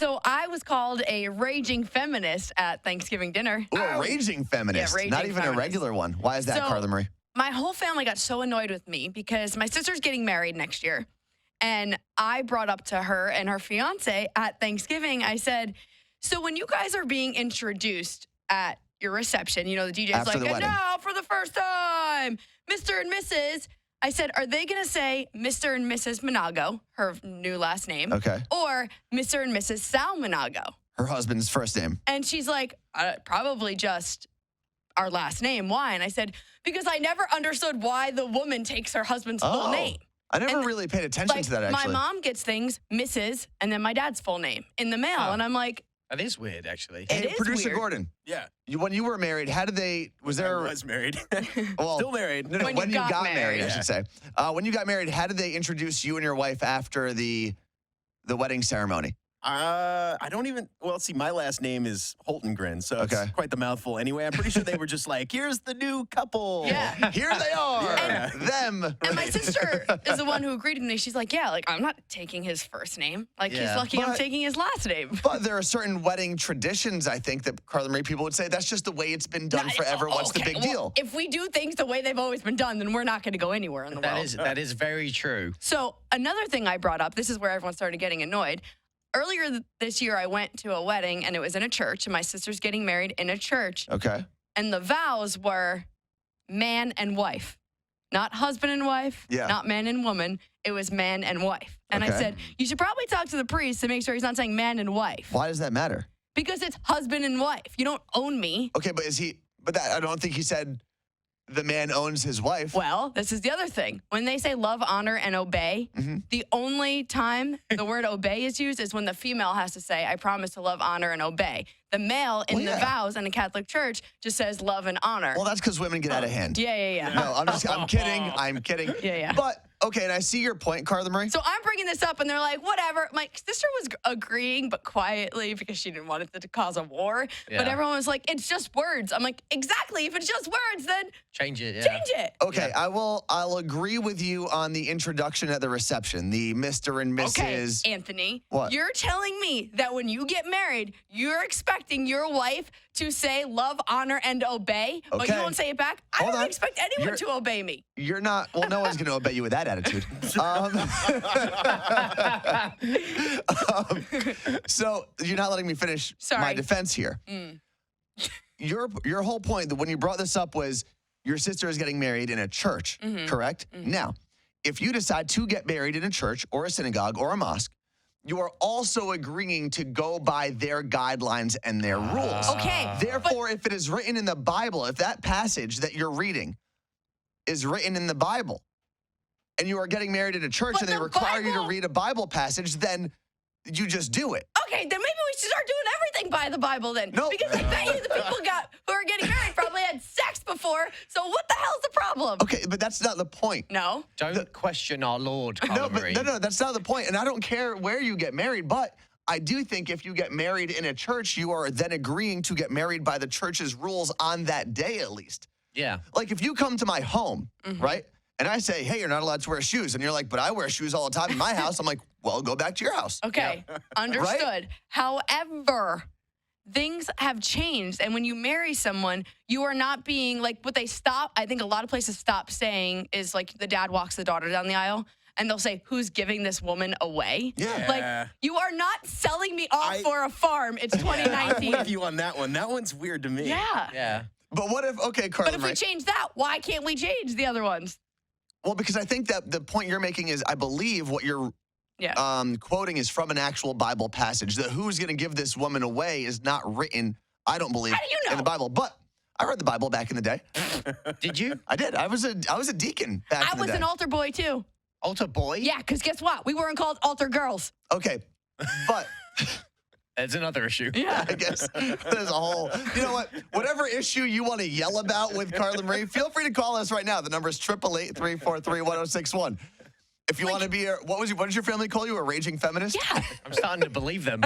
So I was called a raging feminist at Thanksgiving dinner. Ooh, a raging feminist. Yeah, raging Not even feminist. a regular one. Why is that, So- Carla Marie? My whole family got so annoyed with me because my sister's getting married next year. And I brought up to her and her fiance at Thanksgiving, I said, so when you guys are being introduced at your reception, you know, the DJ's After like, the and wedding. now for the first time, Mr. and Mrs. I said, are they going to say Mr. and Mrs. Monago, her new last name, Okay. or Mr. and Mrs. Sal Monago? Her husband's first name. And she's like, probably just our last name. Why? And I said, because I never understood why the woman takes her husband's full name. I never And, really paid attention Like, to that, actually. my mom gets things, Mrs., and then my dad's full name in the mail. And I'm like, That is weird, actually. It is Producer weird. Gordon, Yeah. when you were married, how did they, was I there, was married. well, Still married. no, When when you you got got married, I married. should say. When you got married, how did they introduce you and your wife after the wedding ceremony? I don't even, well, see, my last name is Holtengren, so Okay. it's quite the mouthful. Anyway, I'm pretty sure they were just like, here's the new couple. yeah. Here they are, Yeah. them. And my sister is the one who agreed with me. She's like, yeah, like, I'm not taking his first name. Like, he's Yeah. lucky I'm But- taking his last name. But there are certain wedding traditions, I think, that Carla Marie people would say that's just the way it's been done forever. What's the Okay, big well, deal? If we do things the way they've always been done, then we're not going to go anywhere in the world. That is very true. So another thing I brought up, this is where everyone started getting annoyed. Earlier this year, I went to a wedding, and it was in a church, and my sister's getting married in a church. Okay. And the vows were man and wife, not husband and wife, Yeah. not man and woman. It was man and wife. And I Okay. said, you should probably talk to the priest to make sure he's not saying man and wife. Why does that matter? Because it's husband and wife. You don't own me. Okay, but I don't think he said the man owns his wife. Well, this is the other thing. When they say love, honor, and obey, the only time the word obey is used is when the female has to say, I promise to love, honor, and obey. The male in Well, the yeah. vows in a Catholic church just says love and honor. Well, that's because women get out of hand. Yeah. No, I'm kidding. I'm kidding. Yeah. But, okay, and I see your point, Carla Marie. So I'm bringing this up, and they're like, whatever. My sister was agreeing, but quietly because she didn't want it to cause a war. But Yeah. everyone was like, it's just words. I'm like, exactly. If it's just words, then Change it, yeah. change it. Okay, I'll agree with you on the introduction at the reception, the Mr. and Mrs. Okay, Anthony. What? You're telling me that when you get married, you're expecting your wife to say love, honor, and obey, but you Okay. wont say it back? I Hold don't on. expect anyone You're- to obey me. You're not, well, no one's going to obey you with that attitude. So you're not letting me finish my Sorry. defense here. Your whole point that when you brought this up was your sister is getting married in a church, correct? Now, if you decide to get married in a church or a synagogue or a mosque, you are also agreeing to go by their guidelines and their rules. Okay. Therefore, if it is written in the Bible, if that passage that you're reading is written in the Bible, and you are getting married in a church But and they the require you to Bible- read a Bible passage, then you just do it. Okay, then maybe we should start doing everything by the Bible then. No. Because I bet you the people who are getting married probably had sex before. So what the hell's the problem? Okay, but that's not the point. No. Don't question our Lord, Carla Marie. No, that's not the point. And I don't care where you get married, but I do think if you get married in a church, you are then agreeing to get married by the church's rules on that day at least. Yeah. Like if you come to my home, right? And I say, hey, you're not allowed to wear shoes. And you're like, but I wear shoes all the time in my house. I'm like, well, go back to your house. Okay, understood. However, things have changed. And when you marry someone, you are not being like what they stop. I think a lot of places stop saying is like the dad walks the daughter down the aisle and they'll say, who's giving this woman away? Yeah. Like, you are not selling me off for a farm. It's I'm 2019. with you on that one. That one's weird to me. Yeah. Yeah. But what if, okay, Carla, But if we change that, why can't we change the other ones? well, because I think that the point you're making is, I believe what you're Yeah. quoting is from an actual Bible passage. That who's going to give this woman away is not written, I don't believe, How do you know? in the Bible. But I read the Bible back in the day. Did you? I did. I was a deacon back I in the was day. an altar boy too. Altar boy? Yeah, because guess what? We weren't called altar girls. Okay, but There's another issue. Yeah. I guess there's a whole, you know what? Whatever issue you want to yell about with Carla Marie, feel free to call us right now. The number is 888-343-1061. If you want to be what did your family call you? A raging feminist? Yeah. I'm starting to believe them.